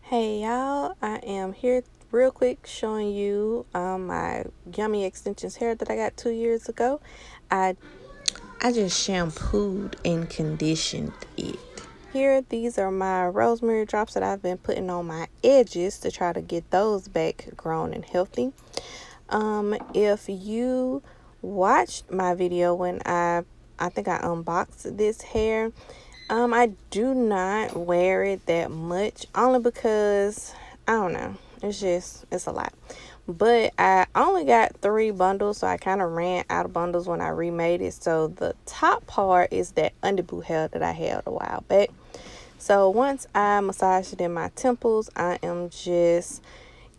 Hey y'all, I am here real quick showing you my yummy extensions hair that I got 2 years ago. I just shampooed and conditioned it. Here, these are my rosemary drops that I've been putting on my edges to try to get those back grown and healthy. If you watched my video when I think I unboxed this hair, I do not wear it that much, only because I don't know. It's a lot. But I only got 3 bundles, so I kind of ran out of bundles when I remade it. So the top part is that ondibu hair that I had a while back. So once I massaged it in my temples, I am just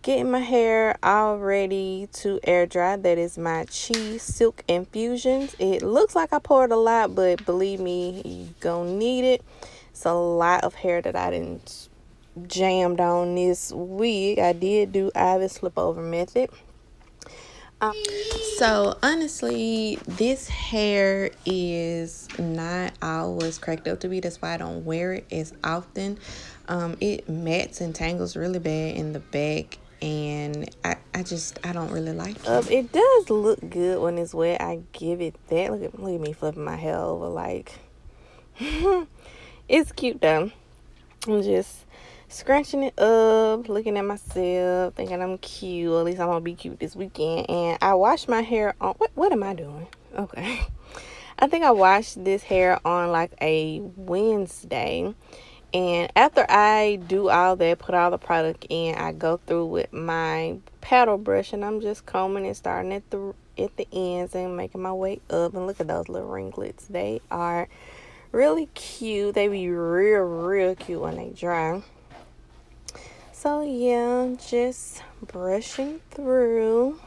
getting my hair all ready to air dry. That is my Chi Silk Infusions. It looks like I poured a lot, but believe me, you gonna need it. It's a lot of hair that I didn't jammed on this wig. I did do Ivy slip over method. So honestly, this hair is not always cracked up to be. That's why I don't wear it as often. It mats and tangles really bad in the back, and I don't really like it. It does look good when it's wet. I give it that. Look at me flipping my hair over like. It's cute though. I'm just scratching it up, looking at myself, thinking I'm cute. At least I'm gonna be cute this weekend. And I washed my hair on. What am I doing? Okay. I think I washed this hair on like a Wednesday. And after I do all that, put all the product in, I go through with my paddle brush and I'm just combing and starting at the ends and making my way up. And look at those little ringlets. They are really cute. They be real cute when they dry. So yeah, just brushing through.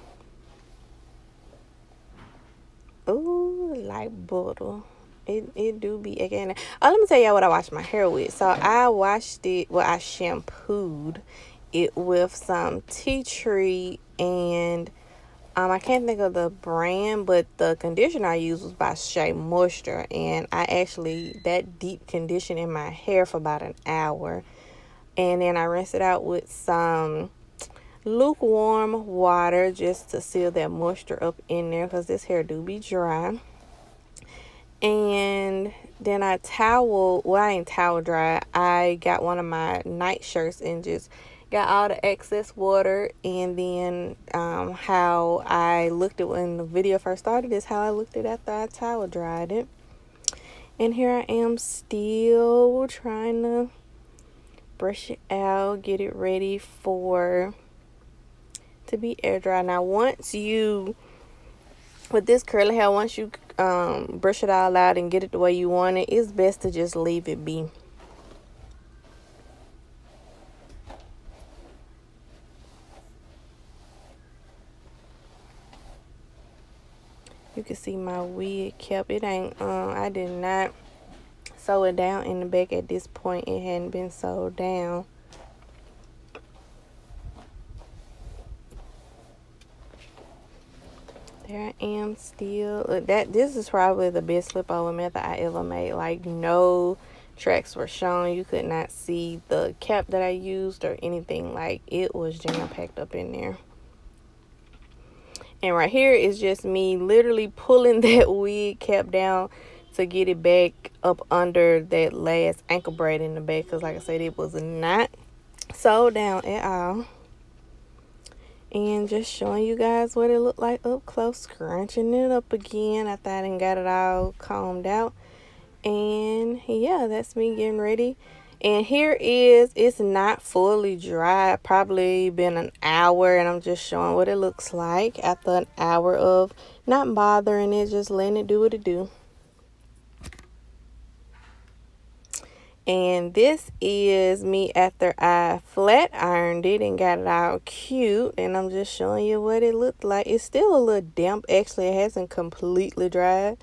Ooh, like butter. It do be again. Oh, let me tell y'all what I washed my hair with. So I washed it. Well, I shampooed it with some tea tree and I can't think of the brand, but the conditioner I used was by Shea Moisture, and I actually that deep conditioned in my hair for about an hour, and then I rinsed it out with some lukewarm water just to seal that moisture up in there because this hair do be dry. And then I ain't towel dry. I got one of my night shirts and just got all the excess water. And then how I looked at when the video first started is how I looked at after I towel dried it. And here I am still trying to brush it out, get it ready to be air dry. Now with this curly hair, once you brush it all out and get it the way you want it, it's best to just leave it be. You can see my wig kept. It ain't. I did not sew it down in the back at this point. It hadn't been sewed down. There I am still. This is probably the best slip over method I ever made. Like no tracks were shown. You could not see the cap that I used or anything. Like it was jam packed up in there. And right here is just me literally pulling that wig cap down to get it back up under that last ankle braid in the back. Because like I said, it was not sewed down at all. And just showing you guys what it looked like up close. Scrunching it up again after I done got it all combed out. And yeah, that's me getting ready. And it's not fully dry. Probably been an hour, and I'm just showing what it looks like after an hour of not bothering it, just letting it do what it do. And this is me after I flat ironed it and got it all cute. And I'm just showing you what it looked like. It's still a little damp. Actually, it hasn't completely dried.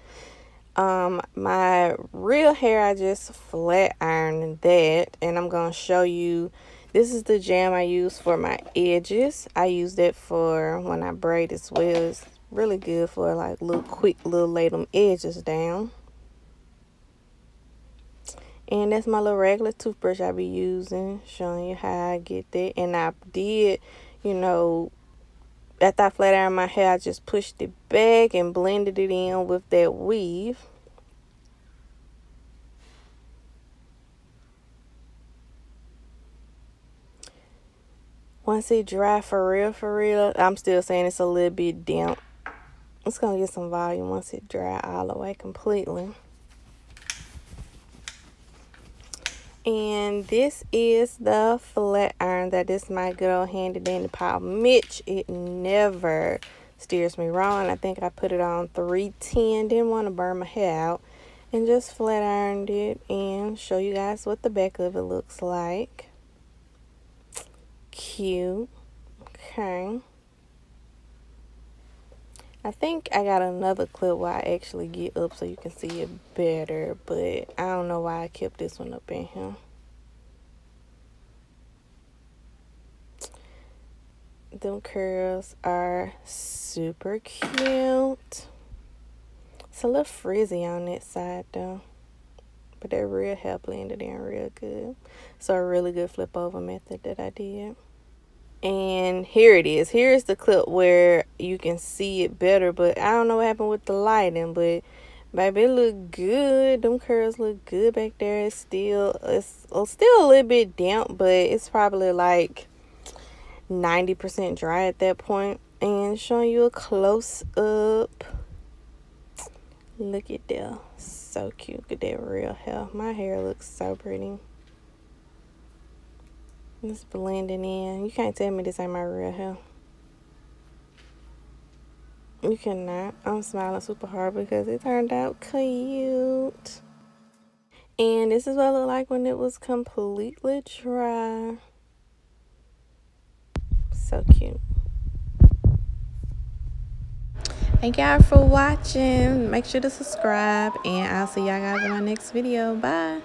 My real hair, I just flat ironed that, and I'm gonna show you. This is the jam I use for my edges. I use that for when I braid as well. It's really good for like quick lay them edges down. And that's my little regular toothbrush I be using, showing you how I get that. And I did, you know, after I flat ironed my hair, I just pushed it back and blended it in with that weave. Once it dry for real, I'm still saying it's a little bit damp. It's going to get some volume once it dry all the way completely. And this is the flat iron that is my good old handy dandy pile Mitch. It never steers me wrong. I think I put it on 310. Didn't want to burn my hair out. And just flat ironed it and show you guys what the back of it looks like. Cute. Okay. I think I got another clip where I actually get up so you can see it better, but I don't know why I kept this one up in here. Them curls are super cute. It's a little frizzy on that side though, but that real hair blended in real good. So a really good flip over method that I did. And here it is. Here's the clip where you can see it better, but I don't know what happened with the lighting, but baby, it look good. Them curls look good back there. It's still a little bit damp, but it's probably like 90% dry at that point. And showing you a close up. Look at that. So cute. Look at that real hair. My hair looks so pretty. It's blending in. You can't tell me this ain't my real hair. You cannot. I'm smiling super hard because it turned out cute. And this is what it looked like when it was completely dry. So cute. Thank y'all for watching. Make sure to subscribe, and I'll see y'all guys in my next video. Bye.